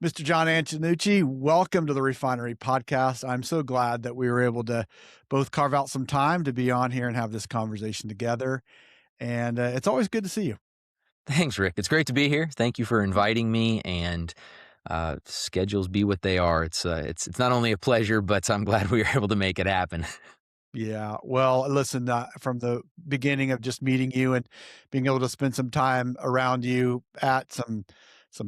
Mr. Jon Antonucci, welcome to the Refinery Podcast. I'm so glad that we were able to both carve out some time to be on here and have this conversation together. And it's always good to see you. Thanks, Rick. It's great to be here. Thank you for inviting me. And schedules be what they are. It's not only a pleasure, but I'm glad we were able to make it happen. Yeah. Well, listen, from the beginning of just meeting you and being able to spend some time around you at some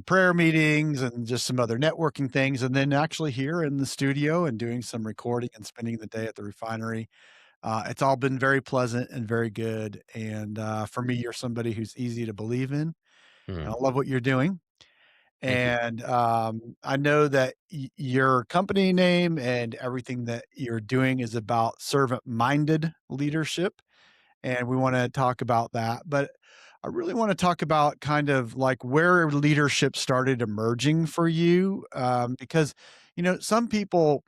prayer meetings and just some other networking things, and then actually here in the studio and doing some recording and spending the day at the refinery. It's all been very pleasant and very good. And for me, you're somebody who's easy to believe in. And I Mm, love what you're doing. thank you. And I know that your company name and everything that you're doing is about servant-minded leadership, and we want to talk about that. But I really want to talk about kind of like where leadership started emerging for you, because some people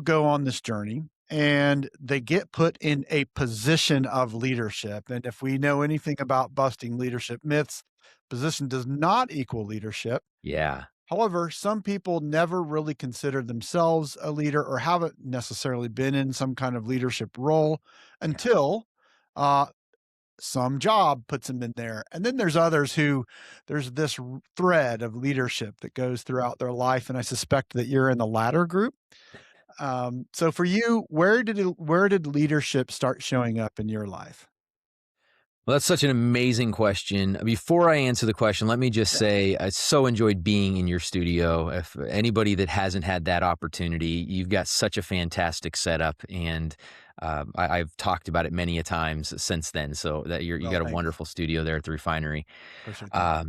go on this journey and they get put in a position of leadership. And if we know anything about busting leadership myths, position does not equal leadership. Yeah. However, some people never really consider themselves a leader or haven't necessarily been in some kind of leadership role Yeah. until uh, some job puts them in there. And then there's others who there's this thread of leadership that goes throughout their life. And I suspect that you're in the latter group. So for you, where did leadership start showing up in your life? Well, that's such an amazing question. Before I answer the question, let me just Yeah. say I so enjoyed being in your studio. If anybody that hasn't had that opportunity, you've got such a fantastic setup, and I've talked about it many a times since then. So that you Well, got a thanks. wonderful studio there at the refinery. Appreciate that.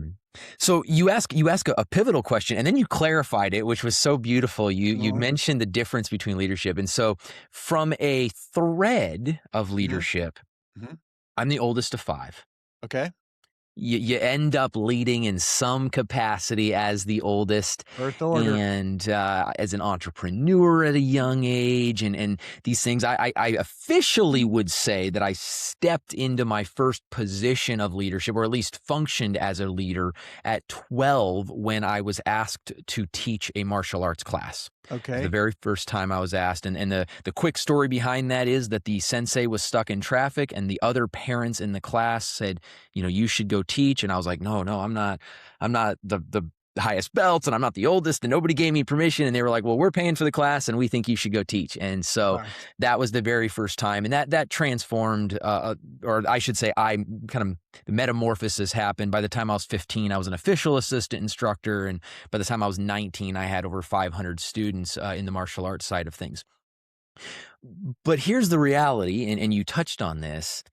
So you ask a pivotal question, and then you clarified it, which was so beautiful. You Mhm, mentioned the difference between leadership, and so from a thread of mhm, leadership, mhm. I'm the oldest of five. Okay. You end up leading in some capacity as the oldest, First order. and as an entrepreneur at a young age, and these things. I officially would say that I stepped into my first position of leadership, or at least functioned as a leader, at 12 when I was asked to teach a martial arts class. It was the Okay. very first time I was asked. And the quick story behind that is that the sensei was stuck in traffic, and the other parents in the class said, you should go teach. And I was like, no, I'm not the highest belts, and I'm not the oldest, and nobody gave me permission. And they were like, well, we're paying for the class and we think you should go teach. And so Wow. that was the very first time. And that transformed, or I should say, the metamorphosis happened. By the time I was 15, I was an official assistant instructor. And by the time I was 19, I had over 500 students in the martial arts side of things. But here's the reality, and you touched on this.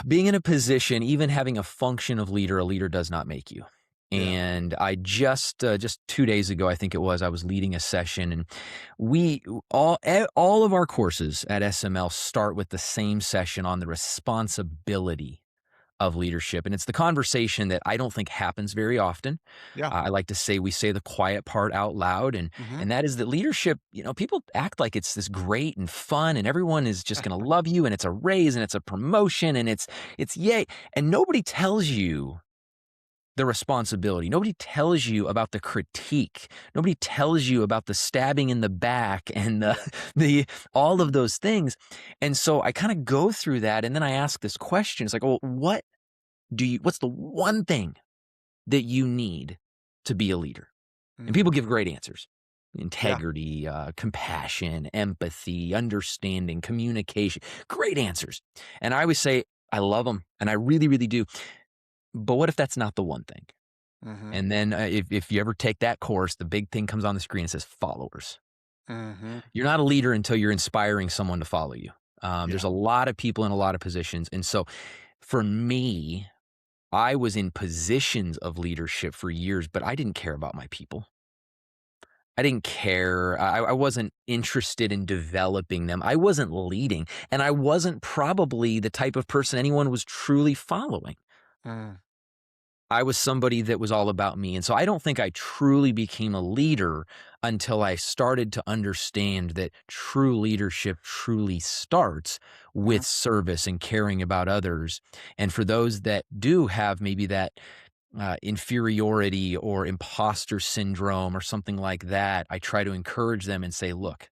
Being in a position, even having a function of leader, a leader does not make you. Yeah. And I just 2 days ago, I think it was, I was leading a session, and we all of our courses at SML start with the same session on the responsibility of leadership. And it's the conversation that I don't think happens very often. Yeah. I like to say we say the quiet part out loud, and Mhm. and that is that leadership, people act like it's this great and fun, and everyone is just going to love you, and it's a raise, and it's a promotion, and it's yay. And nobody tells you the responsibility. Nobody tells you about the critique. Nobody tells you about the stabbing in the back and the all of those things. And so I kind of go through that, and then I ask this question. It's like, well, what's the one thing that you need to be a leader? And people Mhm. give great answers. Yeah. Integrity, compassion, empathy, understanding, communication, great answers. And I always say, I love them, and I really, really do. But what if that's not the one thing? Mhm. And then if you ever take that course, the big thing comes on the screen and says followers. Mhm. You're not a leader until you're inspiring someone to follow you. There's Yeah. a lot of people in a lot of positions. And so for me, I was in positions of leadership for years, but I didn't care about my people. I didn't care. I wasn't interested in developing them. I wasn't leading, and I wasn't probably the type of person anyone was truly following. Mm. I was somebody that was all about me. And so I don't think I truly became a leader until I started to understand that true leadership truly starts Mhm. with service and caring about others. And for those that do have maybe that inferiority or imposter syndrome or something like that, I try to encourage them and say, look,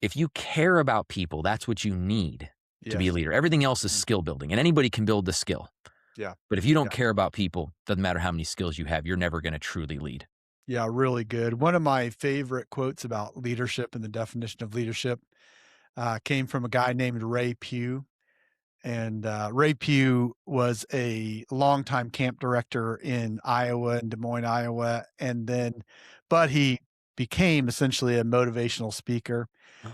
if you care about people, that's what you need to be a Yes. leader. Everything else is Mm. skill building, and anybody can build the skill. Yeah. But if you don't Yeah. care about people, doesn't matter how many skills you have, you're never going to truly lead. Yeah, really good. One of my favorite quotes about leadership and the definition of leadership came from a guy named Ray Pugh. And Ray Pugh was a longtime camp director in Iowa, in Des Moines, Iowa. But he became essentially a motivational speaker. Oh.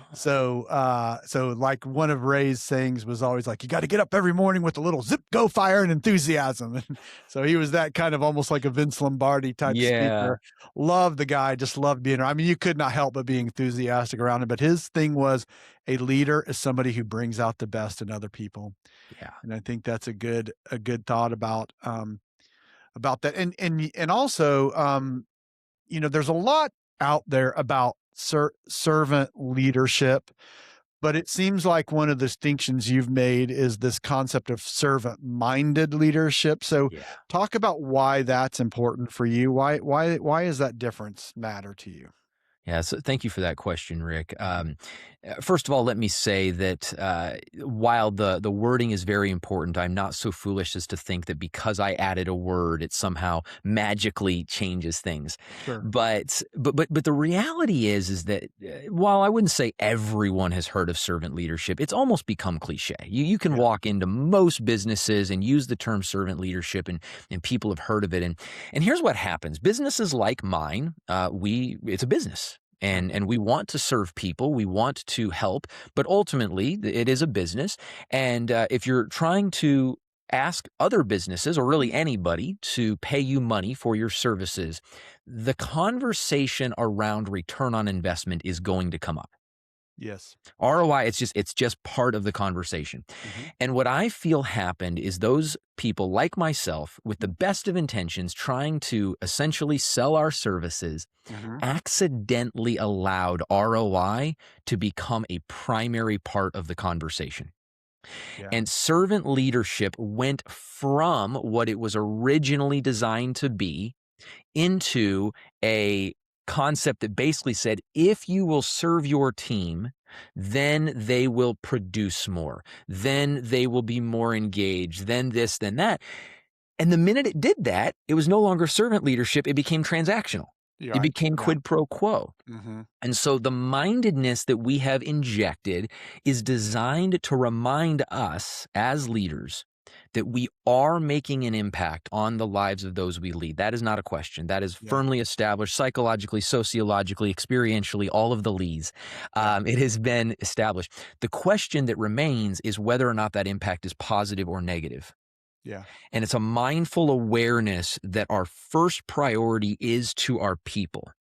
So like one of Ray's sayings was always like, you got to get up every morning with a little zip, go fire and enthusiasm. And so he was that kind of almost like a Vince Lombardi type Yeah. speaker. Loved the guy, just loved being around. I mean, you could not help but be enthusiastic around him. But his thing was a leader is somebody who brings out the best in other people. Yeah. And I think that's a good thought about that. And also there's a lot out there about servant leadership, but it seems like one of the distinctions you've made is this concept of servant-minded leadership. So Yeah. talk about why that's important for you. Why does that difference matter to you? Yeah, so thank you for that question, Rick. First of all, let me say that while the wording is very important, I'm not so foolish as to think that because I added a word, it somehow magically changes things. Sure. But the reality is that while I wouldn't say everyone has heard of servant leadership, it's almost become cliche. You can Yeah. walk into most businesses and use the term servant leadership, and people have heard of it. And here's what happens: businesses like mine, it's a business. And we want to serve people, we want to help, but ultimately it is a business. And if you're trying to ask other businesses or really anybody to pay you money for your services, the conversation around return on investment is going to come up. Yes. ROI, it's just part of the conversation. Mhm. And what I feel happened is those people like myself, with the best of intentions, trying to essentially sell our services, Mhm. accidentally allowed ROI to become a primary part of the conversation. Yeah. And servant leadership went from what it was originally designed to be into a concept that basically said, if you will serve your team, then they will produce more, then they will be more engaged, then this, then that. And the minute it did that, it was no longer servant leadership, it became transactional. You're It right. became Yeah. quid pro quo. Mhm. And so the mindedness that we have injected is designed to remind us as leaders that we are making an impact on the lives of those we lead. That is not a question. That is Yeah. firmly established psychologically, sociologically, experientially, all of the leads. Yeah. It has been established. The question that remains is whether or not that impact is positive or negative. Yeah. And it's a mindful awareness that our first priority is to our people.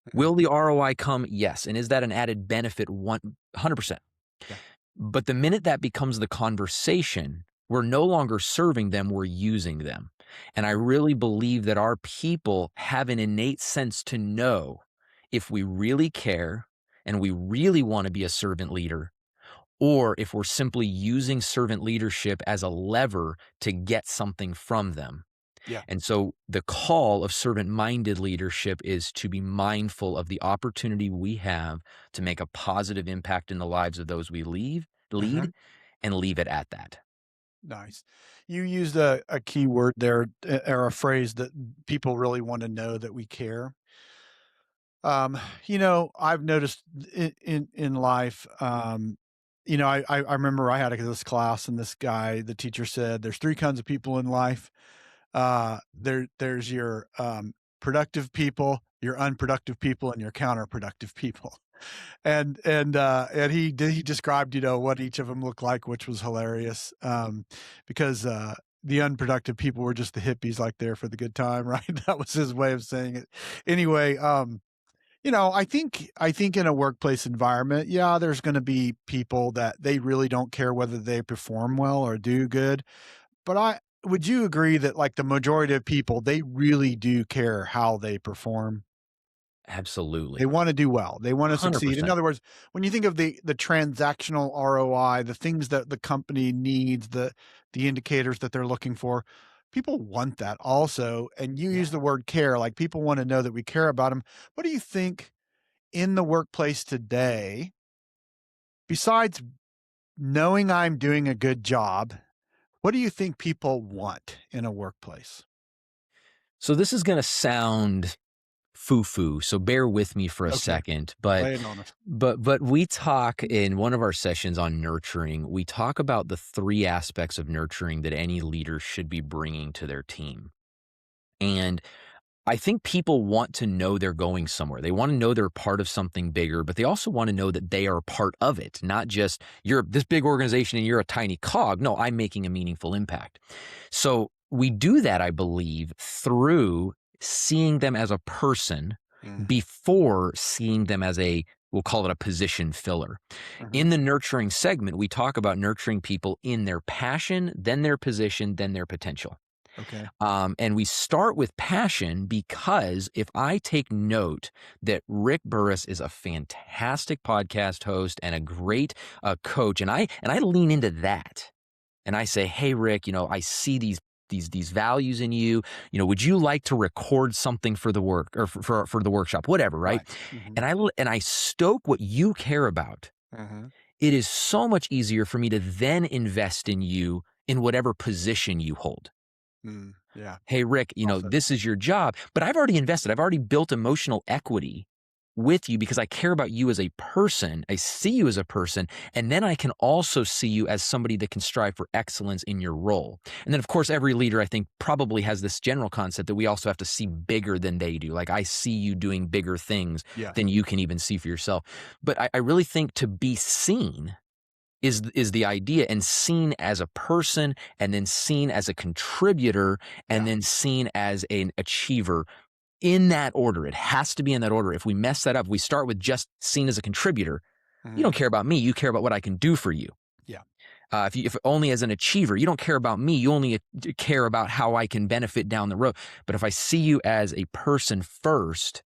Mhm. Will the ROI come? Yes. And is that an added benefit? 100%. Yeah. But the minute that becomes the conversation, we're no longer serving them, we're using them. And I really believe that our people have an innate sense to know if we really care and we really want to be a servant leader, or if we're simply using servant leadership as a lever to get something from them. Yeah. And so the call of servant-minded leadership is to be mindful of the opportunity we have to make a positive impact in the lives of those we lead, Mhm. and leave it at that. Nice. You used a key word there, or a phrase that people really want to know that we care. I've noticed in life, I remember I had this class and this guy, the teacher said, there's three kinds of people in life. There's your productive people, your unproductive people, and your counterproductive people. And he described, what each of them looked like, which was hilarious, because, the unproductive people were just the hippies, like, there for the good time, right? That was his way of saying it. Anyway, I think in a workplace environment, yeah, there's gonna be people that they really don't care whether they perform well or do good, but I would you agree that, like, the majority of people, they really do care how they perform? They Absolutely. wanna do well. They wanna succeed. In 100%. other words, when you think of the transactional ROI, the things that the company needs, the indicators that they're looking for, people want that also, and you Yeah. use the word care, like, people wanna know that we care about them. What do you think in the workplace today, besides knowing I'm doing a good job, what do you think people want in a workplace? So this is going to sound foo-foo, so bear with me for a Okay, second, but lay it on us. but we talk in one of our sessions on nurturing, we talk about the 3 aspects of nurturing that any leader should be bringing to their team. And I think people want to know they're going somewhere. They want to know they're part of something bigger, but they also want to know that they are part of it, not just you're this big organization and you're a tiny cog. No, I'm making a meaningful impact. So we do that, I believe, through seeing them as a person Mm, before seeing them as we'll call it a position filler. mhm, In the nurturing segment, we talk about nurturing people in their passion, then their position, then their potential. okay. And we start with passion because if I take note that Rick Burris is a fantastic podcast host and a great coach, and I lean into that, and I say, "Hey, Rick, I see these values in you. Would you like to record something for the work or for the workshop, whatever, right?" Right. Mhm, And I stoke what you care about. mhm, It is so much easier for me to then invest in you in whatever position you hold. yeah, Hey, Rick, well said. this is your job, but I've already invested. I've already built emotional equity with you because I care about you as a person. I see you as a person. And then I can also see you as somebody that can strive for excellence in your role. And then, of course, every leader, I think, probably has this general concept that we also have to see bigger than they do. Like, I see you doing bigger things Yes. than you can even see for yourself. But I really think to be seen is the idea, and seen as a person, and then seen as a contributor, and Yeah. then seen as an achiever, in that order. It has to be in that order. If we mess that up, we start with just seen as a contributor. You Mhm, don't care about me. You care about what I can do for you. yeah. If only as an achiever, you don't care about me. You only care about how I can benefit down the road. But if I see you as a person first,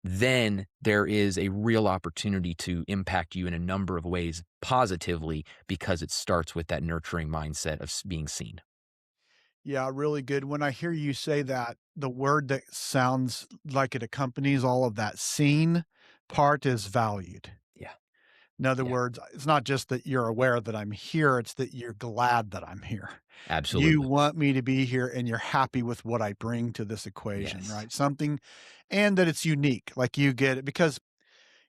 then there is a real opportunity to impact you in a number of ways positively because it starts with that nurturing mindset of being seen. Yeah, really good. When I hear you say that, the word that sounds like it accompanies all of that "seen" part is valued. Yeah. In other Yeah. words, it's not just that you're aware that I'm here, it's that you're glad that I'm here. You Absolutely. want me to be here and you're happy with what I bring to this equation, Yes. right? Something and that it's unique, like you get it because,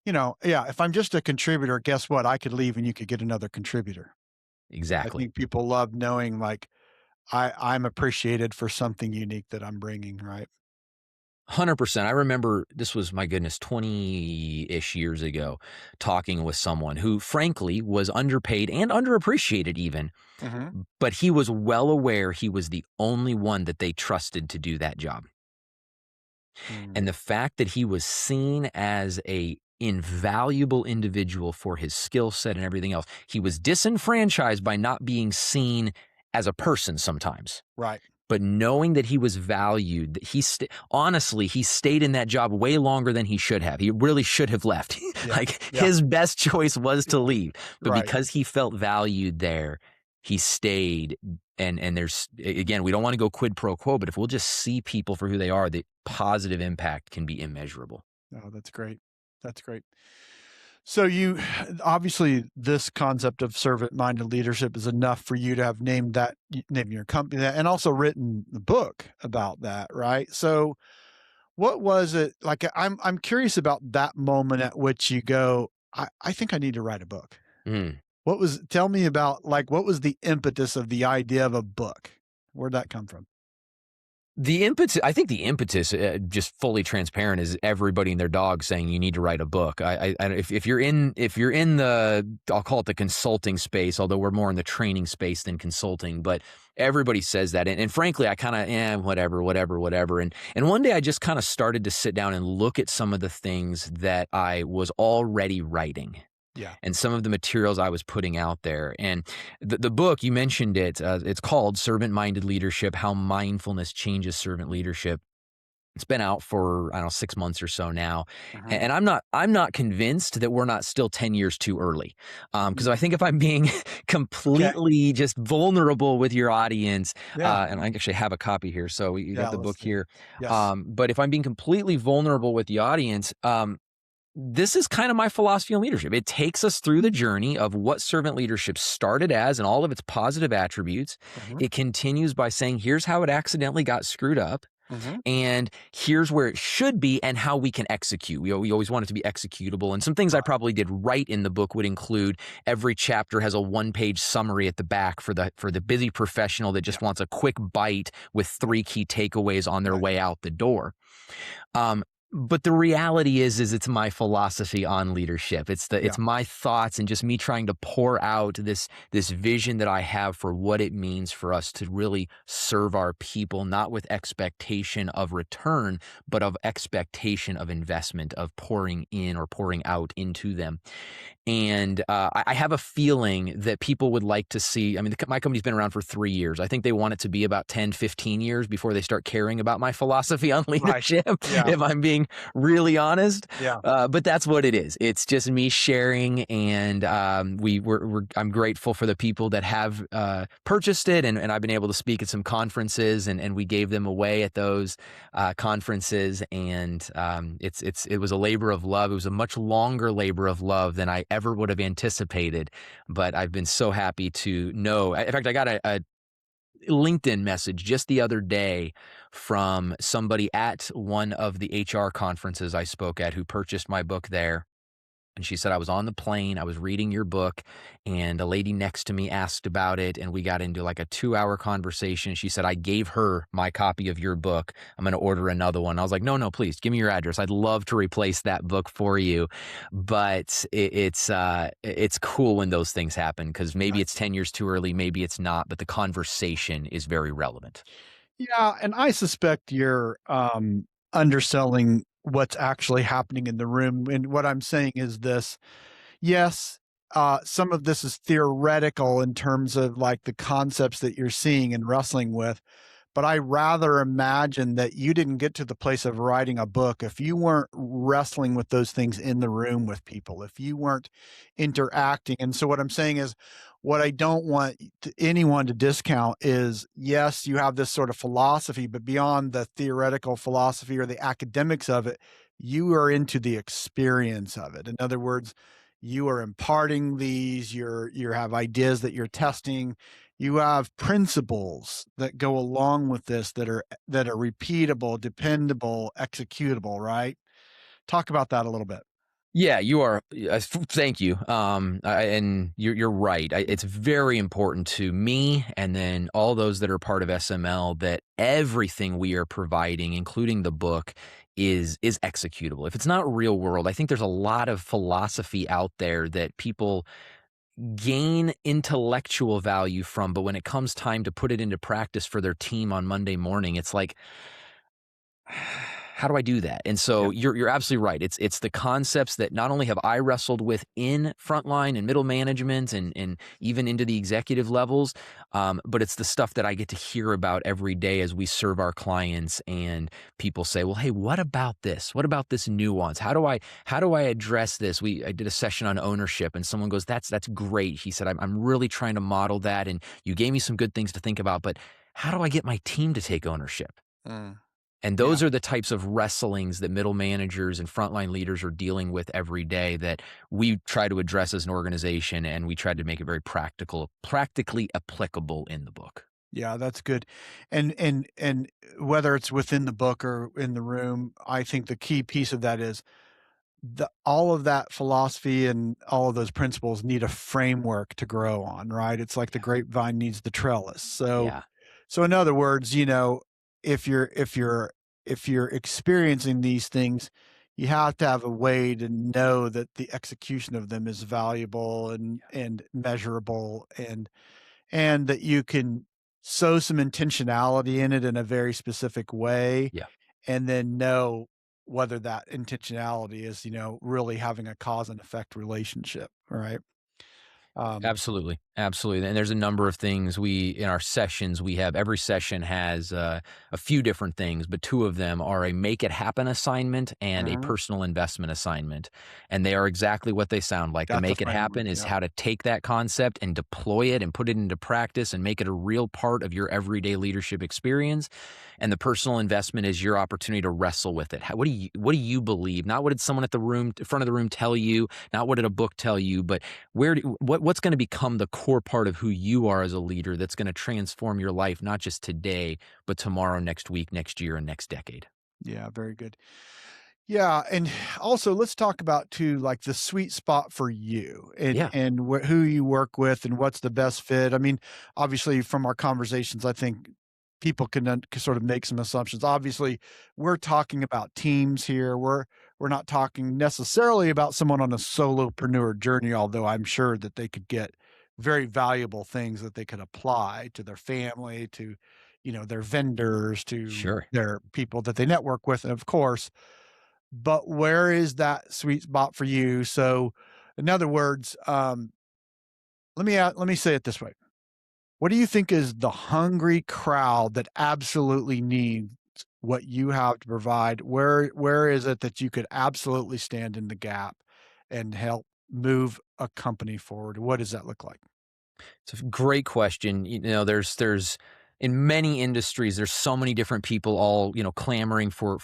yeah, if I'm just a contributor, guess what? I could leave and you could get another contributor. I Exactly. think people love knowing like I'm appreciated for something unique that I'm bringing, right? 100%. I remember this was, my goodness, 20-ish years ago, talking with someone who, frankly, was underpaid and underappreciated even, Mhm. but he was well aware he was the only one that they trusted to do that job. And Mm, the fact that he was seen as a invaluable individual for his skill set and everything else, he was disenfranchised by not being seen as a person sometimes. right. But knowing that he was valued, that honestly, he stayed in that job way longer than he should have. He really should have left. Yeah. Like, Yeah. his best choice was to leave. But Right. because he felt valued there, he stayed. And there's, again, we don't want to go quid pro quo, but if we'll just see people for who they are, the positive impact can be immeasurable. Oh, that's great. That's great. So you obviously this concept of servant-minded leadership is enough for you to have named that name your company that and also written the book about that, right? So what was it like I'm curious about that moment at which you go, I think I need to write a book. Mm. What was tell me about like what was the impetus of the idea of a book? Where'd that come from? I think the impetus, just fully transparent, is everybody and their dog saying you need to write a book. If you're in the, I'll call it the consulting space, although we're more in the training space than consulting, but everybody says that. And frankly, I kind of, whatever. And one day I just kind of started to sit down and look at some of the things that I was already writing Yeah. and some of the materials I was putting out there. And the book, you mentioned it, it's called Servant-Minded Leadership, How Mindfulness Changes Servant Leadership. It's been out for, I don't know, 6 months or so now, Mhm. and I'm not convinced that we're not still 10 years too early, because I Mm. think if I'm being Okay. completely just vulnerable with your audience, Yeah. and I actually have a copy here, so you got Yeah, the let's book see. here, Yes. but if I'm being completely vulnerable with the audience, this is kind of my philosophy on leadership. It takes us through the journey of what servant leadership started as and all of its positive attributes. Mhm. It continues by saying, here's how it accidentally got screwed up. Mhm. And here's where it should be and how we can execute. We always want it to be executable. And some things I Right. probably did right in the book would include every chapter has a one-page summary at the back for the busy professional that Yeah. just wants a quick bite with Yeah. 3 key takeaways on their Right. way out the door. Um, but the reality is it's my philosophy on leadership. Yeah. It's my thoughts and just me trying to pour out this vision that I have for what it means for us to really serve our people, not with expectation of return, but of expectation of investment, of pouring in or pouring out into them. And I have a feeling that people would like to see. I mean, my company's been around for 3 years. I think they want it to be about 10, 15 years before they start caring about my philosophy on Right. leadership, Yeah. if I'm being really honest. Yeah. But that's what it is. It's just me sharing. And I'm grateful for the people that have purchased it. And I've been able to speak at some conferences, and we gave them away at those conferences. And it was a labor of love. It was a much longer labor of love than I ever would have anticipated. But I've been so happy to know. In fact, I got a LinkedIn message just the other day from somebody at one of the HR conferences I spoke at who purchased my book there. And she said, I was on the plane, I was reading your book, and a lady next to me asked about it. And we got into like a 2-hour conversation. She said, I gave her my copy of your book. I'm going to order another one. I was like, no, no, please give me your address. I'd love to replace that book for you. But it's cool when those things happen, because maybe it's Nice. 10 years too early, maybe it's not, but the conversation is very relevant. Yeah, and I suspect you're, underselling what's actually happening in the room, and what I'm saying is this: yes, some of this is theoretical in terms of, like, the concepts that you're seeing and wrestling with, but I rather imagine that you didn't get to the place of writing a book if you weren't wrestling with those things in the room with people, if you weren't interacting. And so what I'm saying is, what I don't want anyone to discount is, yes, you have this sort of philosophy, but beyond the theoretical philosophy or the academics of it, you are into the experience of it. In other words, you are imparting these, you have ideas that you're testing, you have principles that go along with this that are repeatable, dependable, executable, right? Talk about that a little bit. Yeah, you are. Thank you. And you're right. It's very important to me, and then all those that are part of SML, that everything we are providing, including the book, is executable. If it's not real world, I think there's a lot of philosophy out there that people gain intellectual value from, but when it comes time to put it into practice for their team on Monday morning, it's like, how do I do that? And Yeah. so you're absolutely right. It's the concepts that not only have I wrestled with in frontline and middle management and even into the executive levels, but it's the stuff that I get to hear about every day as we serve our clients. And people say, "Well, hey, what about this? What about this nuance? How do I address this?" I did a session on ownership, and someone goes, "That's great." He said, "I'm really trying to model that, and you gave me some good things to think about, but how do I get my team to take ownership?" Mm, And yeah. those are the types of wrestlings that middle managers and frontline leaders are dealing with every day that we try to address as an organization, and we try to make it very practically applicable in the book. Yeah, that's good. And whether it's within the book or in the room, I think the key piece of that is the all of that philosophy and all of those principles need a framework to grow on, right? It's like the grapevine needs the trellis. So Yeah. so in other words, if you're experiencing these things, you have to have a way to know that the execution of them is valuable and measurable and that you can sow some intentionality in it in a very specific way Yeah. and then know whether that intentionality is, really having a cause and effect relationship, right? Absolutely, absolutely, and there's a number of things we in our sessions, we have every session has, a few different things, but 2 of them are a make it happen assignment and a Mhm. personal investment assignment, and they are exactly what they sound like. The That's a make it framework. happen is Yeah. how to take that concept and deploy it and put it into practice and make it a real part of your everyday leadership experience, and the personal investment is your opportunity to wrestle with it. How what do you believe? Not what did someone at the room front of the room tell you, not what did a book tell you, but what's going to become the core part of who you are as a leader that's going to transform your life, not just today, but tomorrow, next week, next year, and next decade? Yeah, very good. Yeah, and also let's talk about too, like the sweet spot for you Yeah, and who you work with and what's the best fit. I mean, obviously, from our conversations, I think people can sort of make some assumptions. Obviously, we're talking about teams here. We're not talking necessarily about someone on a solopreneur journey, although I'm sure that they could get very valuable things that they could apply to their family, to their vendors, to sure. their people that they network with, and of course, but where is that sweet spot for you? So, in other words, let me say it this way. What do you think is the hungry crowd that absolutely needs what you have to provide? Where is it that you could absolutely stand in the gap and help move a company forward? What does that look like? It's a great question. There's in many industries, there's so many different people all, clamoring for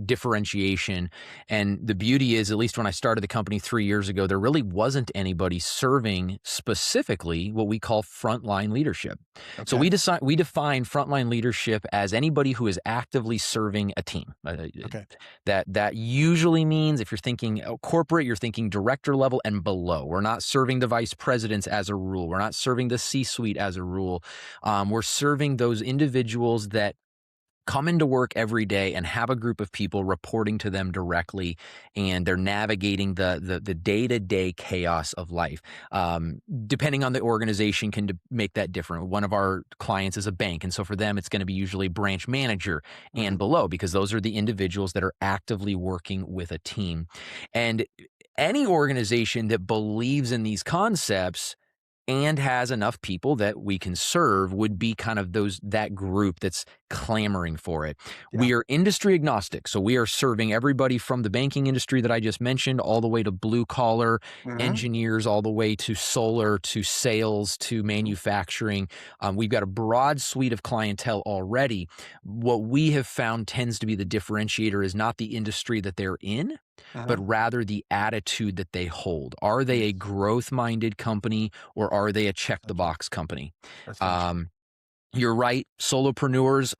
differentiation. And the beauty is, at least when I started the company 3 years ago, there really wasn't anybody serving specifically what we call frontline leadership. So Okay. we define frontline leadership as anybody who is actively serving a team. Okay. That usually means, if you're thinking corporate, you're thinking director level and below. We're not serving the vice presidents as a rule. We're not serving the C-suite as a rule. We're serving those individuals that come into work every day and have a group of people reporting to them directly, and they're navigating the day-to-day chaos of life. Depending on the organization can make that different. One of our clients is a bank, and so for them it's going to be usually branch manager and Mhm. below, because those are the individuals that are actively working with a team. And any organization that believes in these concepts and has enough people that we can serve would be kind of that group that's clamoring for it. Yeah. We are industry agnostic, so we are serving everybody from the banking industry that I just mentioned, all the way to blue collar Mhm. engineers, all the way to solar, to sales, to Mhm. manufacturing. We've got a broad suite of clientele already. What we have found tends to be the differentiator is not the industry that they're in, but Uh-huh. rather the attitude that they hold. Are they a Yes. growth minded company, or are they a check the Gotcha. box company? That's interesting. Um, you're right. Solopreneurs,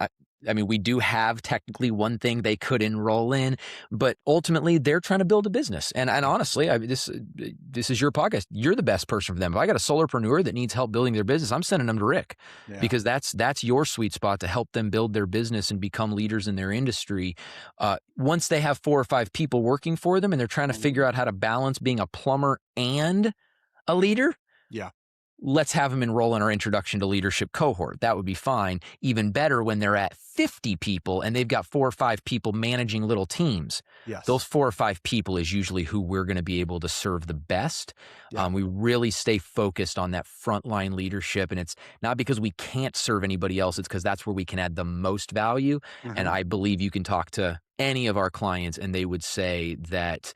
I mean, we do have technically one thing they could enroll in, but ultimately they're trying to build a business. And Yeah. honestly, this is your podcast. You're the best person for them. If I got a solopreneur that needs help building their business, I'm sending them to Rick, Yeah. because that's your sweet spot to help them build their business and become leaders in their industry. Once they have 4 or 5 people working for them and they're trying to Mhm. figure out how to balance being a plumber and a leader, Yeah. let's have them enroll in our introduction to leadership cohort. That would be fine. Even better when they're at 50 people and they've got 4 or 5 people managing little teams. Those Yes. 4 or 5 people is usually who we're going to be able to serve the best. Yeah. We really stay focused on that frontline leadership. And it's not because we can't serve anybody else, it's because that's where we can add the most value. And Mhm. I believe you can talk to any of our clients and they would say that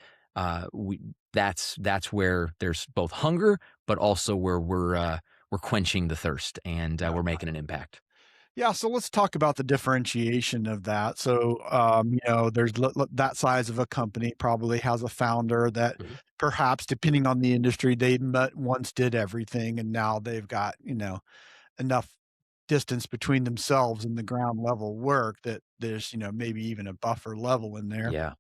we that's where there's both hunger, but also where we're quenching the thirst, and Yeah. we're making an impact. Yeah, so let's talk about the differentiation of that. So, there's that size of a company probably has a founder that Mhm. perhaps, depending on the industry, they once did everything, and now they've got enough distance between themselves and the ground level work that there's maybe even a buffer level in there. Yeah.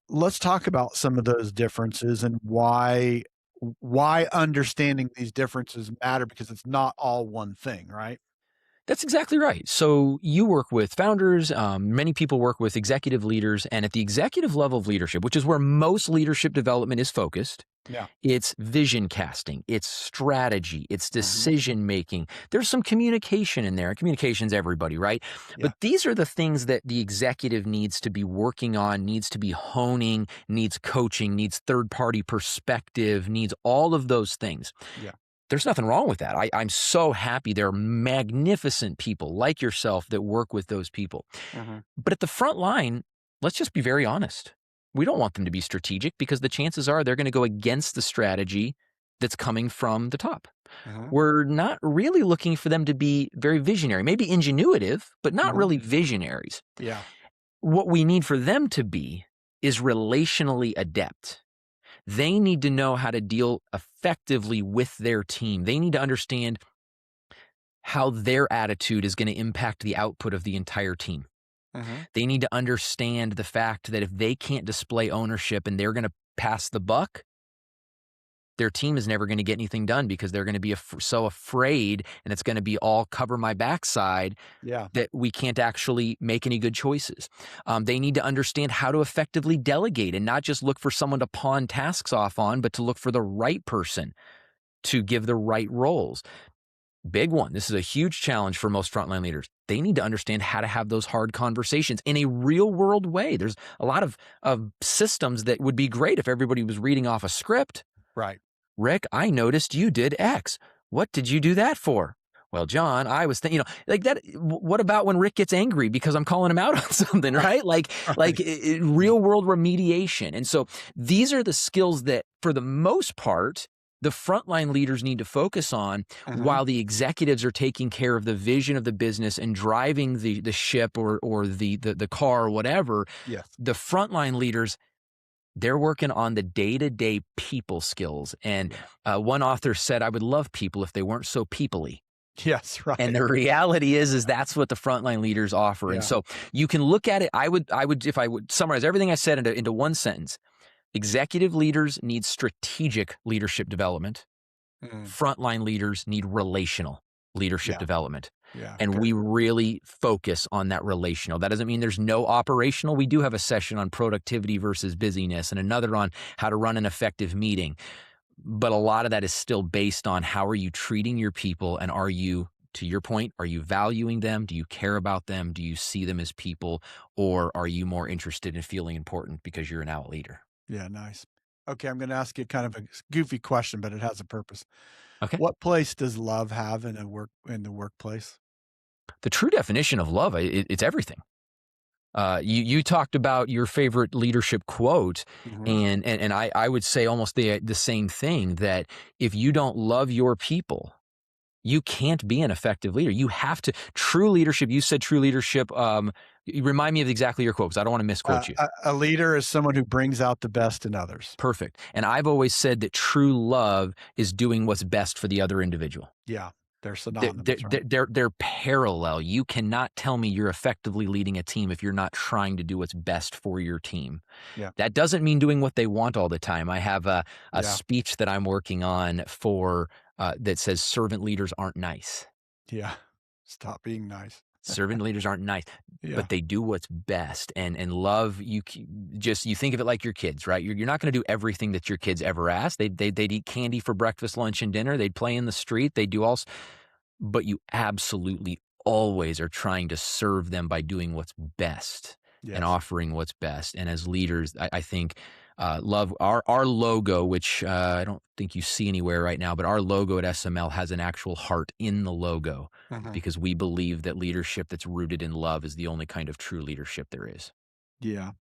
Let's talk about some of those differences and why understanding these differences matter, because it's not all one thing, right? That's exactly right. So you work with founders, many people work with executive leaders, and at the executive level of leadership, which is where most leadership development is focused, Yeah. It's vision casting, it's strategy, it's Hmm. decision making. There's some communication in there. Communication's everybody, right? Yeah. But these are the things that the executive needs to be working on, needs to be honing, needs coaching, needs third party perspective, needs all of those things. Yeah. There's nothing wrong with that. I'm so happy there are magnificent people like yourself that work with those people. Hmm. But at the front line, let's just be very honest. We don't want them to be strategic because the chances are they're going to go against the strategy that's coming from the top. Hmm. We're not really looking for them to be very visionary, maybe ingenuitive, but not Hmm. really visionaries. Yeah. What we need for them to be is relationally adept. They need to know how to deal effectively with their team. They need to understand how their attitude is going to impact the output of the entire team. Hmm. They need to understand the fact that if they can't display ownership and they're going to pass the buck, their team is never going to get anything done because they're going to be so afraid and it's going to be all cover my backside Yeah. that we can't actually make any good choices. They need to understand how to effectively delegate and not just look for someone to pawn tasks off on, but to look for the right person to give the right roles. Big one. This is a huge challenge for most frontline leaders. They need to understand how to have those hard conversations in a real world way. There's a lot of systems that would be great if everybody was reading off a script. Right. Rick, I noticed you did X. What did you do that for? Well, John, I was thinking, like that. What about when Rick gets angry because I'm calling him out on something, right? Right. Real world remediation. And so these are the skills that, for the most part, the frontline leaders need to focus on Hmm. while the executives are taking care of the vision of the business and driving the ship or the car or whatever. Yes. The frontline leaders, they're working on the day-to-day people skills. And Yeah. one author said, I would love people if they weren't so people-y. Yes. And Right. the reality is that's what the frontline leaders offer. And Yeah. so you can look at it. I would, if I would summarize everything I said into one sentence, executive leaders need strategic leadership development. Mm. Frontline leaders need relational leadership Yeah. development. Yeah. And Good. we really focus on that relational. That doesn't mean there's no operational. We do have a session on productivity versus busyness and another on how to run an effective meeting. But a lot of that is still based on how are you treating your people, and are you, to your point, are you valuing them? Do you care about them? Do you see them as people? Or are you more interested in feeling important because you're an out leader? Yeah. Nice. Okay. I'm going to ask you kind of a goofy question, but it has a purpose. Okay. What place does love have in in the workplace? The true definition of love, it's everything. You talked about your favorite leadership quote, Hmm. and I would say almost the same thing, that if you don't love your people, you can't be an effective leader. You have to. True leadership, you said true leadership. Remind me of exactly your quote because I don't want to misquote you. A leader is someone who brings out the best in others. Perfect. And I've always said that true love is doing what's best for the other individual. Yeah. They're They're, they're, synonymous, right? they're, they're parallel. You cannot tell me you're effectively leading a team if you're not trying to do what's best for your team. Yeah. That doesn't mean doing what they want all the time. I have a Yeah. speech that I'm working on for that says servant leaders aren't nice. Yeah. Stop being nice. Servant leaders aren't nice, Yeah. but they do what's best. And love, you think of it like your kids, right? You're not going to do everything that your kids ever ask. They'd eat candy for breakfast, lunch, and dinner. They'd play in the street. They do all, but you absolutely always are trying to serve them by doing what's best and Yes. offering what's best. And as leaders, I think love our logo, which I don't think you see anywhere right now, but our logo at SML has an actual heart in the logo Mhm. because we believe that leadership that's rooted in love is the only kind of true leadership there is. Yeah.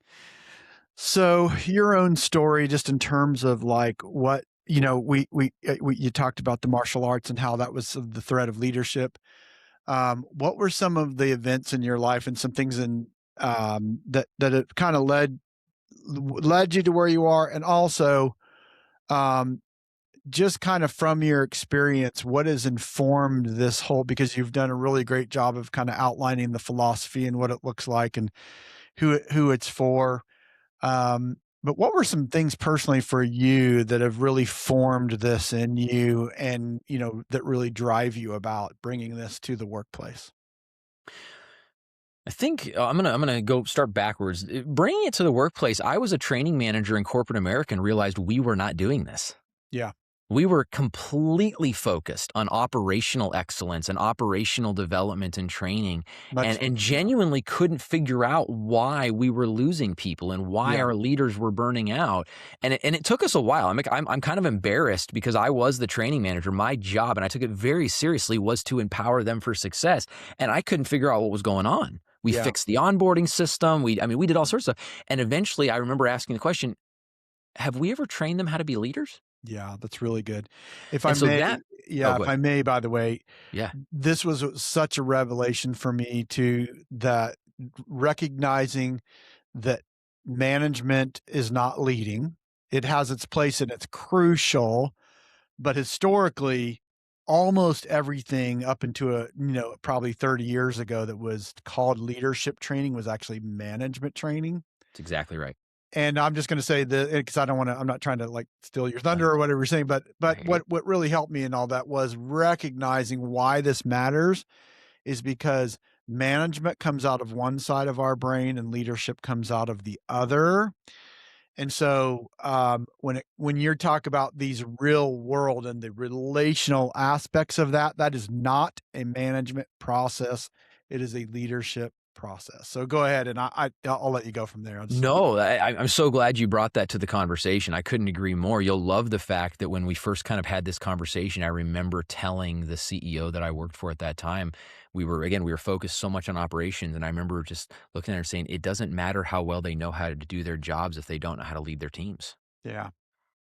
So your own story, just in terms of like what, you talked about the martial arts and how that was the thread of leadership. What were some of the events in your life and some things that it kind of led you to where you are? And also, um, just kind of from your experience, what has informed this whole, because you've done a really great job of kind of outlining the philosophy and what it looks like and who it's for. But what were some things personally for you that have really formed this in you and, that really drive you about bringing this to the workplace? I think I'm gonna go start backwards. Bringing it to the workplace, I was a training manager in corporate America and realized we were not doing this. Yeah, We were completely focused on operational excellence and operational development and training, much and yeah, genuinely couldn't figure out why we were losing people and why yeah, our leaders were burning out. And it took us a while. I'm kind of embarrassed because I was the training manager. My job, and I took it very seriously, was to empower them for success. And I couldn't figure out what was going on. We yeah, fixed the onboarding system. We did all sorts of stuff. And eventually I remember asking the question, have we ever trained them how to be leaders? yeah, that's really good. If I And so may that oh, yeah, go if ahead. I may, by the way, Yeah. this was such a revelation for me too, that recognizing that management is not leading. It has its place and it's crucial, but historically, almost everything up into probably 30 years ago that was called leadership training was actually management training. That's exactly right. And I'm just gonna say that because I'm not trying to like steal your thunder Right. or whatever you're saying, but I hear you. what really helped me in all that was recognizing why this matters is because management comes out of one side of our brain and leadership comes out of the other. And so, when you talk about these real world and the relational aspects of that, that is not a management process. It is a leadership process. So go ahead, and I'll let you go from there. I'll just No, I'm so glad you brought that to the conversation. I couldn't agree more. You'll love the fact that when we first kind of had this conversation, I remember telling the CEO that I worked for at that time, we were focused so much on operations. And I remember just looking at her saying, it doesn't matter how well they know how to do their jobs if they don't know how to lead their teams. yeah,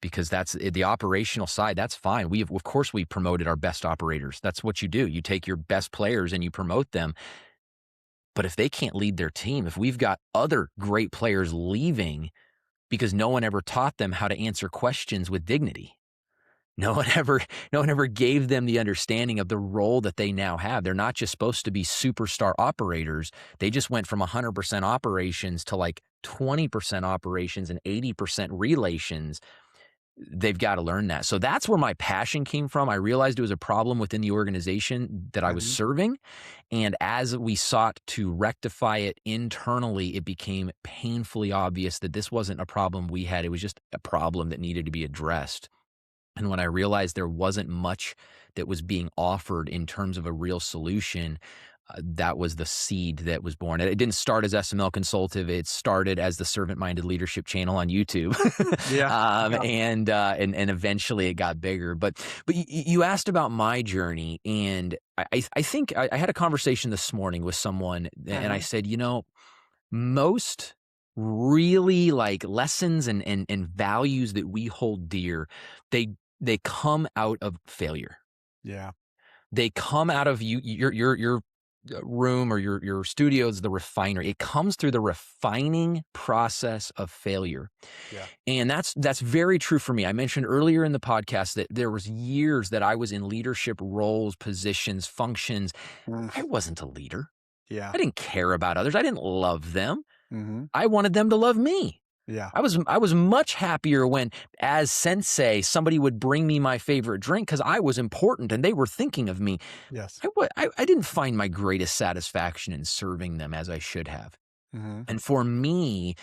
Because that's the operational side. That's fine. Of course, we promoted our best operators. That's what you do. You take your best players and you promote them. But if they can't lead their team, if we've got other great players leaving because no one ever taught them how to answer questions with dignity, no one ever, no one ever gave them the understanding of the role that they now have. They're not just supposed to be superstar operators. They just went from 100% operations to like 20% operations and 80% relations. They've got to learn that. So that's where my passion came from. I realized it was a problem within the organization that I was mhm, serving. And as we sought to rectify it internally, it became painfully obvious that this wasn't a problem we had. It was just a problem that needed to be addressed. And when I realized there wasn't much that was being offered in terms of a real solution, that was the seed that was born. It didn't start as SML Consultative. It started as the Servant Minded Leadership channel on YouTube, yeah, yeah, and eventually it got bigger. But you asked about my journey, and I think I had a conversation this morning with someone, and I mhm, said, most really like lessons and values that we hold dear, they they come out of failure. yeah, They come out of your room or your studio is the refinery. It comes through the refining process of failure. yeah, And that's very true for me. I mentioned earlier in the podcast that there was years that I was in leadership roles, positions, functions. mm, I wasn't a leader. yeah, I didn't care about others. I didn't love them. mhm, I wanted them to love me. yeah, I was much happier when, as sensei, somebody would bring me my favorite drink because I was important and they were thinking of me. yes, I didn't find my greatest satisfaction in serving them as I should have. mhm, And for me,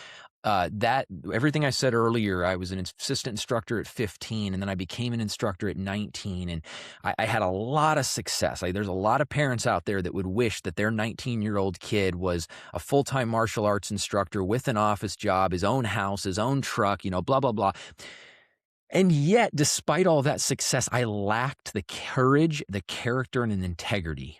that everything I said earlier, I was an assistant instructor at 15, and then I became an instructor at 19, and I had a lot of success. Like, there's a lot of parents out there that would wish that their 19-year-old kid was a full-time martial arts instructor with an office job, his own house, his own truck, blah, blah, blah. And yet, despite all that success, I lacked the courage, the character, and an integrity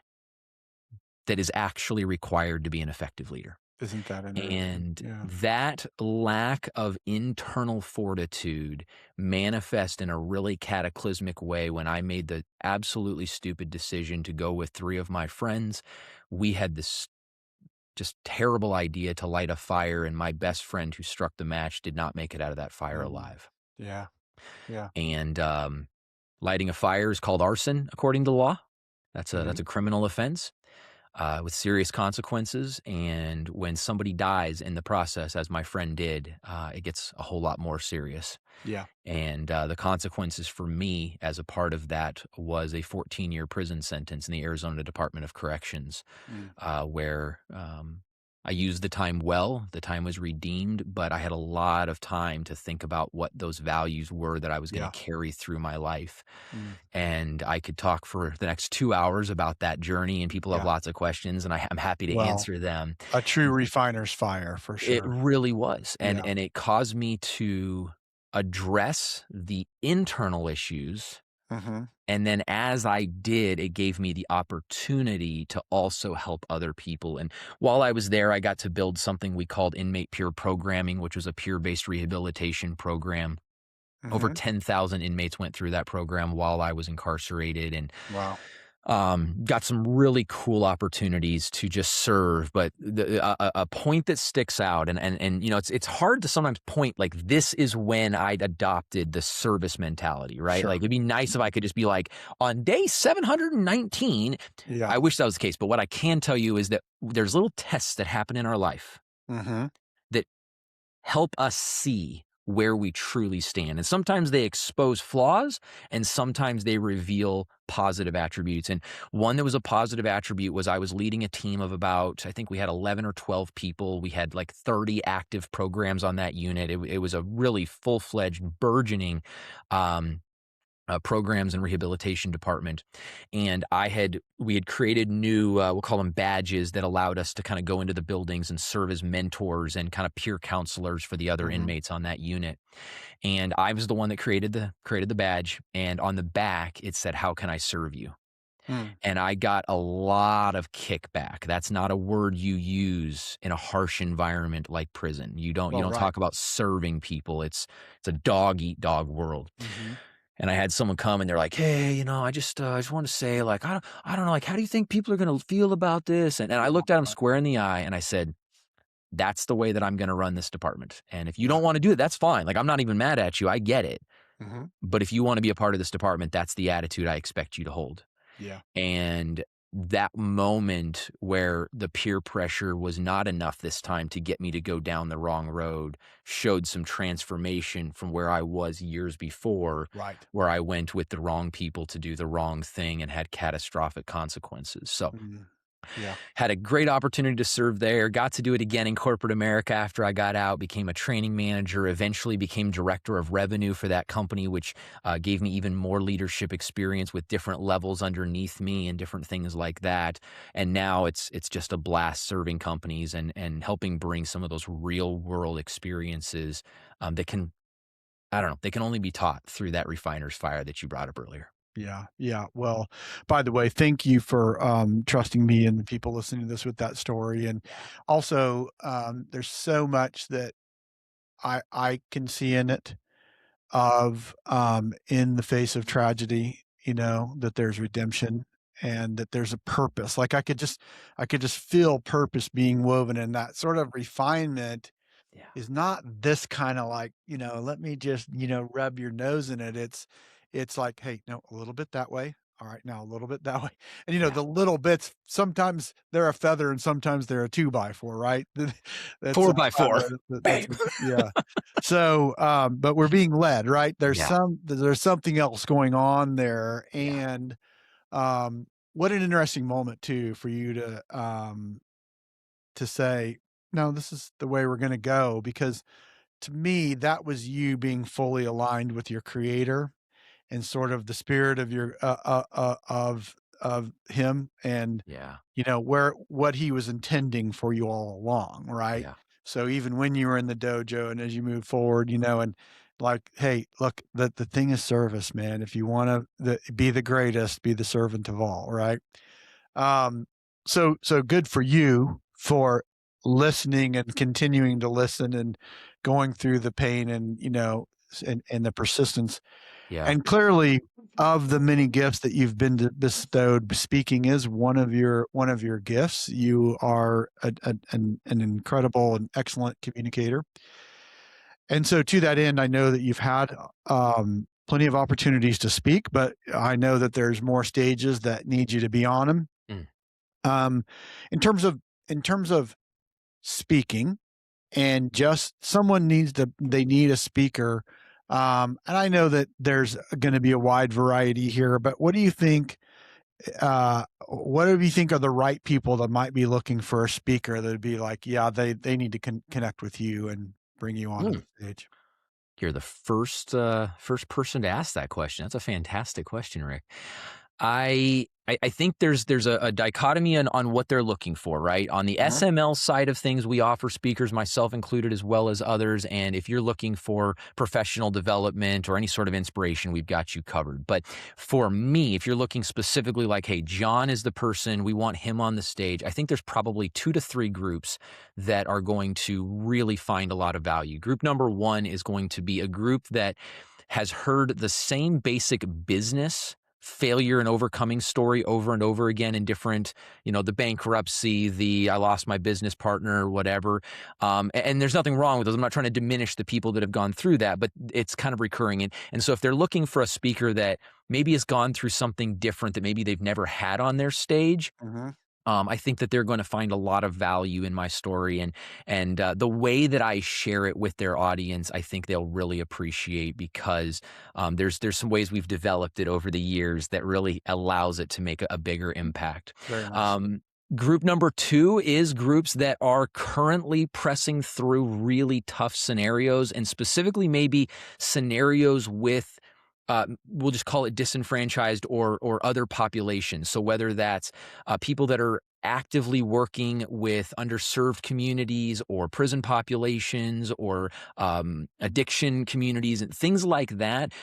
that is actually required to be an effective leader. isn't that interesting? And Yeah, that lack of internal fortitude manifest in a really cataclysmic way when I made the absolutely stupid decision to go with 3 of my friends. We had this just terrible idea to light a fire, and my best friend who struck the match did not make it out of that fire mm, alive. yeah, yeah, And lighting a fire is called arson according to law. That's mhm, a criminal offense with serious consequences. And when somebody dies in the process, as my friend did, it gets a whole lot more serious. yeah, And the consequences for me as a part of that was a 14-year prison sentence in the Arizona Department of Corrections, mm, where I used the time well. The time was redeemed, but I had a lot of time to think about what those values were that I was going to Yeah. carry through my life. Mm. And I could talk for the next 2 hours about that journey, and people have Yeah. lots of questions, and I'm happy to Well, answer them. a true refiner's fire for It sure. really was, Yeah. and it caused me to address the internal issues, Hmm. and then as I did, it gave me the opportunity to also help other people, and while I was there, I got to build something we called inmate peer programming, which was a peer-based rehabilitation program. Over Hmm. 10,000 inmates went through that program while I was incarcerated, and Wow. got some really cool opportunities to just serve. But a point that sticks out, and it's hard to sometimes point like this is when I adopted the service mentality, right? Sure. Like it'd be nice if I could just be like on day 719. Yeah. I wish that was the case, but what I can tell you is that there's little tests that happen in our life Hmm. that help us see where we truly stand. And sometimes they expose flaws and sometimes they reveal positive attributes. And one that was a positive attribute was I was leading a team of about, I think we had 11 or 12 people. We had like 30 active programs on that unit. It was a really full-fledged, burgeoning um, programs and rehabilitation department. And we had created new, we'll call them badges that allowed us to kind of go into the buildings and serve as mentors and kind of peer counselors for the other Hmm. inmates on that unit. And I was the one that created the badge. And on the back, it said, "How can I serve you?" Mm. And I got a lot of kickback. That's not a word you use in a harsh environment like prison. You Well, don't right. talk about serving people. It's a dog eat dog world. Hmm. And I had someone come and they're like, "Hey, I just want to say, like, I don't know, like, how do you think people are going to feel about this?" And I looked at him square in the eye and I said, "That's the way that I'm going to run this department. And if you Yeah. don't want to do it, that's fine. Like, I'm not even mad at you. I get it. Hmm. But if you want to be a part of this department, that's the attitude I expect you to hold." Yeah. And that moment where the peer pressure was not enough this time to get me to go down the wrong road showed some transformation from where I was years before, Right. where I went with the wrong people to do the wrong thing and had catastrophic consequences. So Mm. Yeah. had a great opportunity to serve there, got to do it again in corporate America after I got out, became a training manager, eventually became director of revenue for that company, which gave me even more leadership experience with different levels underneath me and different things like that. And now it's just a blast serving companies and helping bring some of those real world experiences that can, I don't know, they can only be taught through that refiner's fire that you brought up earlier. Yeah. Yeah. Well, by the way, thank you for trusting me and the people listening to this with that story. And Yeah. also, there's so much that I can see in it of in the face of tragedy, that there's redemption and that there's a purpose. Like I could just feel purpose being woven in that sort of refinement Yeah. is not this kind of like, let me just, rub your nose in it. It's like, hey, no, a little bit that way. All right, now a little bit that way. And Yeah. the little bits, sometimes they're a feather and sometimes they're a two by four, right? That's Four by kind four. of that's Bam. yeah. So, but we're being led, right? Yeah. There's something else going on there. Yeah. And what an interesting moment too for you to say, no, this is the way we're gonna go, because to me, that was you being fully aligned with your creator and sort of the spirit of your of him, and Yeah. where what he was intending for you all along, right? Yeah. So even when you were in the dojo and as you move forward, and like, hey, look, the thing is service, man. If you want to be the greatest, be the servant of all, right? Um, so good for you for listening and continuing to listen and going through the pain and, and the persistence. Yeah. And clearly, of the many gifts that you've been bestowed, speaking is one of your gifts. You are an incredible and excellent communicator. And so to that end, I know that you've had plenty of opportunities to speak, but I know that there's more stages that need you to be on them. Mm. Um, in terms of speaking, and just someone they need a speaker. And I know that there's going to be a wide variety here, but what do you think? what do you think are the right people that might be looking for a speaker that'd be like, yeah, they need to connect with you and bring you onto Mm. the stage? You're the first person to ask that question. That's a fantastic question, Rick. I think there's a dichotomy on what they're looking for, right? On the Mhm. SML side of things, we offer speakers, myself included, as well as others. And if you're looking for professional development or any sort of inspiration, we've got you covered. But for me, if you're looking specifically like, hey, Jon is the person, we want him on the stage, I think there's probably 2 to 3 groups that are going to really find a lot of value. Group number 1 is going to be a group that has heard the same basic business failure and overcoming story over and over again in different, the bankruptcy, I lost my business partner, whatever. And there's nothing wrong with those. I'm not trying to diminish the people that have gone through that, but it's kind of recurring. And so if they're looking for a speaker that maybe has gone through something different that maybe they've never had on their stage, Mhm. I think that they're going to find a lot of value in my story, and the way that I share it with their audience, I think they'll really appreciate, because there's some ways we've developed it over the years that really allows it to make a bigger impact. Very nice. Um, Group number 2 is groups that are currently pressing through really tough scenarios, and specifically maybe scenarios with we'll just call it disenfranchised or other populations. So whether that's people that are actively working with underserved communities or prison populations or addiction communities and things like that.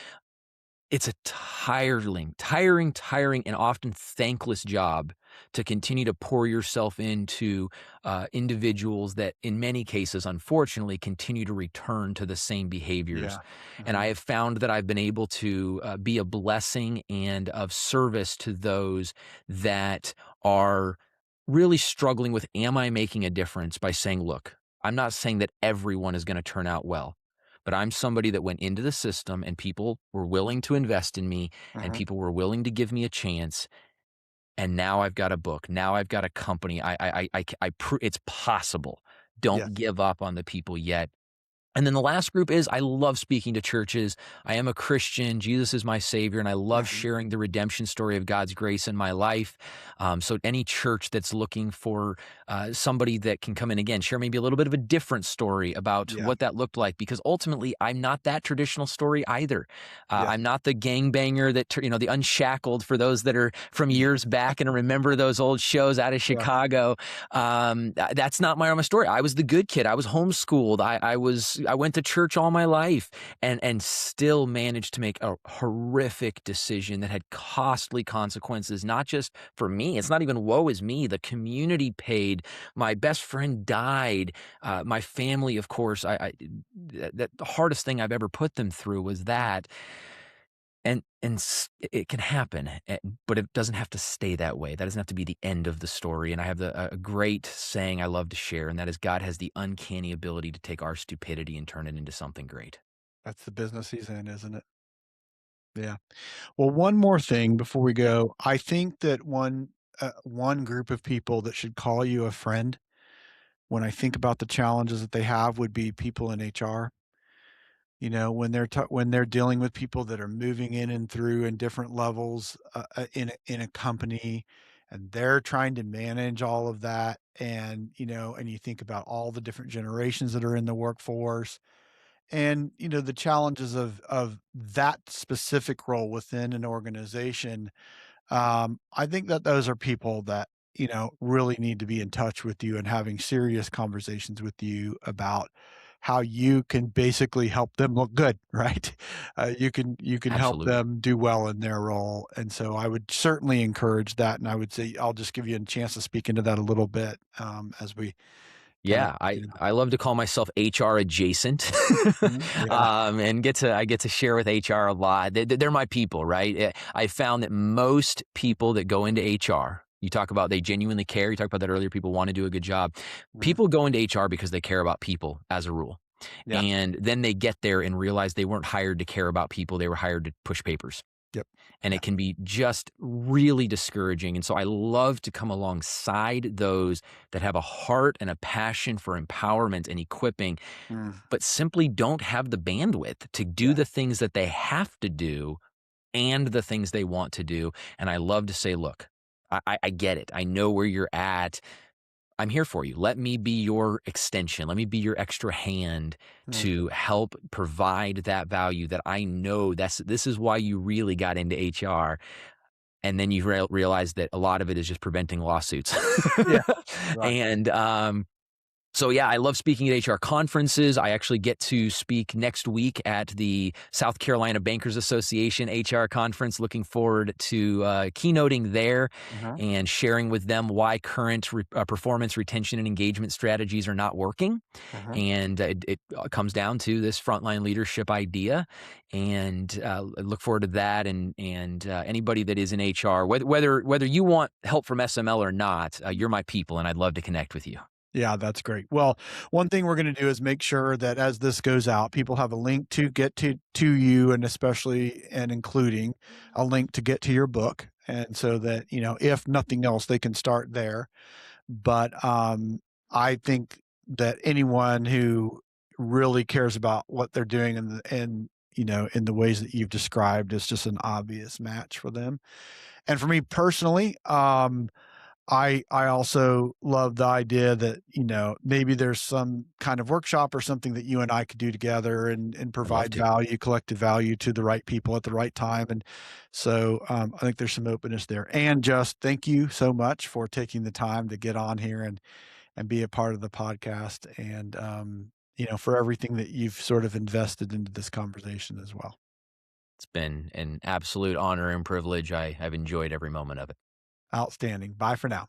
It's a tiring, and often thankless job to continue to pour yourself into individuals that, in many cases, unfortunately, continue to return to the same behaviors. Yeah. And I Mhm. have found that I've been able to be a blessing and of service to those that are really struggling with, am I making a difference, by saying, look, I'm not saying that everyone is going to turn out well, but I'm somebody that went into the system and people were willing to invest in me and Mhm. people were willing to give me a chance. And now I've got a book. Now I've got a company. It's possible. Yes. Don't give up on the people yet. And then the last group is, I love speaking to churches. I am a Christian. Jesus is my savior. And I love Mhm. sharing the redemption story of God's grace in my life. So any church that's looking for somebody that can come in, again, share maybe a little bit of a different story about Yeah. what that looked like, because ultimately I'm not that traditional story either. Yes. I'm not the gangbanger the unshackled, for those that are from years back and remember those old shows out of Yeah. Chicago. That's not my story. I was the good kid. I was homeschooled. I went to church all my life and still managed to make a horrific decision that had costly consequences, not just for me. It's not even woe is me. The community paid. My best friend died. My family, of course, that the hardest thing I've ever put them through was that. It can happen, but it doesn't have to stay that way. That doesn't have to be the end of the story. And I have a great saying I love to share, and that is, God has the uncanny ability to take our stupidity and turn it into something great. That's the business he's in, isn't it? Yeah. Well, one more thing before we go. I think that one group of people that should call you a friend when I think about the challenges that they have would be people in HR. You know, when they're dealing with people that are moving in and through in different levels in a company, and they're trying to manage all of that, and and you think about all the different generations that are in the workforce, and the challenges of that specific role within an organization. I think that those are people that, really need to be in touch with you and having serious conversations with you about how you can basically help them look good, right? You can help Absolutely. them do well in their role. And so I would certainly encourage that. And I would say I'll just give you a chance to speak into that a little bit as we kind of, Yeah, I love to call myself HR adjacent, Mhm. Yeah, and I get to share with HR a lot. They're my people, right? I found that most people that go into HR, you talk about they genuinely care. You talked about that earlier. People want to do a good job. mhm, People go into HR because they care about people, as a rule, yeah, and then they get there and realize they weren't hired to care about people. They were hired to push papers, yep, and yeah, it can be just really discouraging. And so I love to come alongside those that have a heart and a passion for empowerment and equipping, mm, but simply don't have the bandwidth to do yeah, the things that they have to do and the things they want to do. And I love to say, look, I get it. I know where you're at. I'm here for you. Let me be your extension. Let me be your extra hand Mm, to help provide that value that I know this is why you really got into HR. And then you realize that a lot of it is just preventing lawsuits. yeah, right. And so yeah, I love speaking at HR conferences. I actually get to speak next week at the South Carolina Bankers Association HR conference. Looking forward to keynoting there Uh-huh, and sharing with them why current performance, retention, and engagement strategies are not working. uh-huh. And it comes down to this frontline leadership idea. And I look forward to that. And anybody that is in HR, whether you want help from SML or not, you're my people, and I'd love to connect with you. Yeah, that's great. Well, one thing we're going to do is make sure that as this goes out, people have a link to get to you, and especially and including a link to get to your book, and so that if nothing else, they can start there. But I think that anyone who really cares about what they're doing and in the ways that you've described is just an obvious match for them. And for me personally, I also love the idea that, maybe there's some kind of workshop or something that you and I could do together and I'd love provide to. value, collective value to the right people at the right time. And so I think there's some openness there. And just thank you so much for taking the time to get on here and be a part of the podcast and, for everything that you've sort of invested into this conversation as well. It's been an absolute honor and privilege. I've enjoyed every moment of it. Outstanding. Bye for now.